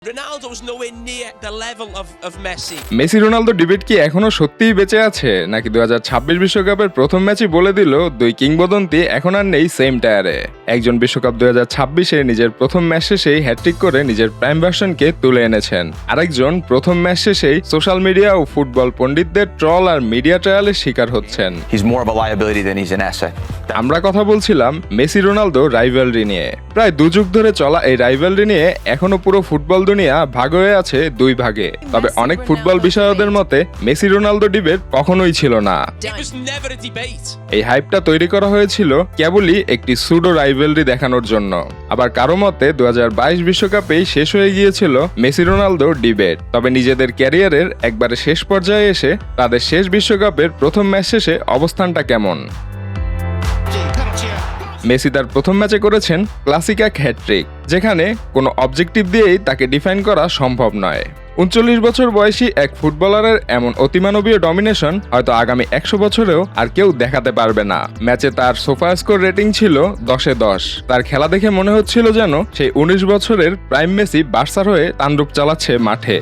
Ronaldo's nowhere near the level of Messi. Messi Ronaldo debate কি এখনো সত্যিই বেঁচে আছে নাকি 2026 বিশ্বকাপের প্রথম ম্যাচই বলে দিল দুই কিংবদন্তি এখন আর নেই সেম টায়ারে। একজন বিশ্বকাপ 2026-এ নিজের প্রথম ম্যাচ শেষেই হ্যাটট্রিক করে নিজের প্রাইম ভার্সনকে তুলে এনেছেন, আরেকজন প্রথম ম্যাচ শেষেই সোশ্যাল মিডিয়া ও ফুটবল পণ্ডিতদের ট্রল আর মিডিয়া ট্রায়ালের শিকার হচ্ছেন। He's more of a liability than he's an asset. আমরা কথা বলছিলাম মেসি রোনালদো রাইভালরি নিয়ে। প্রায় দুযুগ ধরে চলা এই রাইভালরি নিয়ে এখনো পুরো ফুটবল দুনিয়া ভাগ হয়ে আছে দুই ভাগে। তবে অনেক ফুটবল বিশারদের মতে মেসি রোনালদো ডিবেট কখনোই ছিল না। It was never a debate. এই হাইপটা তৈরি করা হয়েছিল কেবলই একটি সুডো রাইভালরি দেখানোর জন্য। আবার কারো মতে 2022 বিশ্বকাপেই শেষ হয়ে গিয়েছিল মেসি রোনালদো ডিবেট। তবে নিজেদের ক্যারিয়ারের একবারে শেষ পর্যায়ে এসে তাদের শেষ বিশ্বকাপের প্রথম ম্যাচ শেষে অবস্থানটা কেমন? মেসি তার প্রথম ম্যাচে করেছেন ক্লাসিক এক হ্যাটট্রিক, যেখানে কোনো অবজেক্টিভ দিয়েই তাকে ডিফাইন করা সম্ভব নয়। 39 বছর বয়সী এক ফুটবলারের এমন অতিমানবীয় ডমিনেশন হয়তো আগামী 100 বছরেও আর কেউ দেখাতে পারবে না। ম্যাচে তার সোফা স্কোর রেটিং ছিল 10-এ 10। তার খেলা দেখে মনে হচ্ছিল যেন সেই 19 বছরের প্রাইম মেসি বার্সার হয়ে তাণ্ডব চালাচ্ছে মাঠে।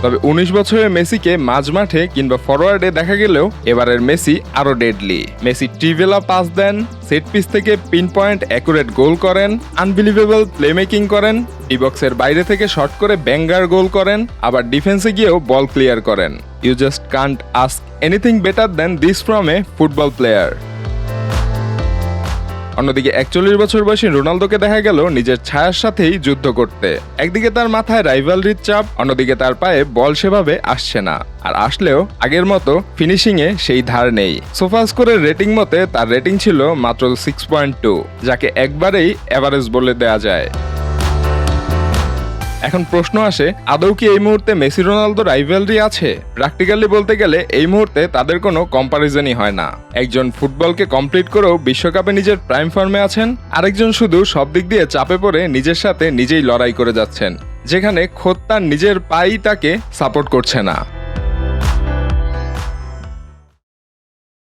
তবে 19 বছরের মেসিকে মাঝ মাঠে কিংবা ফরওয়ার্ডে দেখা গেলেও এবারের মেসি আরো ডেডলি। মেসি ট্রিভেলা পাস দেন, সেট পিস থেকে পিন পয়েন্ট অ্যাকুরেট গোল করেন, আনবিলিভেবল প্লেমেকিং করেন, ডিবক্সের বাইরে থেকে শট করে ব্যাঙ্গার গোল করেন, আবার ডিফেন্সে গিয়েও বল ক্লিয়ার করেন। You just can't ask anything better than this from a football player. অন্যদিকে 41 বছর বয়সী রোনালদোকে দেখা গেল নিজের ছায়ার সাথেই যুদ্ধ করতে। একদিকে তার মাথায় রাইভালরির চাপ, অন্যদিকে তার পায়ে বল সেভাবে আসছে না, আর আসলেও আগের মতো ফিনিশিংয়ে সেই ধার নেই। সোফা স্কোরের রেটিং মতে তার রেটিং ছিল মাত্র 6.2, যাকে একবারেই এভারেজ বলে দেয়া যায়। এখন প্রশ্ন আসে, আদৌ কি এই মুহূর্তে মেসি রোনালদো রাইভালরি আছে? প্র্যাকটিক্যালি বলতে গেলে এই মুহূর্তে তাদের কোনো কম্পারিজনই হয় না। একজন ফুটবলকে কমপ্লিট করেও বিশ্বকাপে নিজের প্রাইম ফর্মে আছেন, আরেকজন শুধু সব দিক দিয়ে চাপে পড়ে নিজের সাথে নিজেই লড়াই করে যাচ্ছেন, যেখানে খোদ তার নিজের পাই তাকে সাপোর্ট করছে না।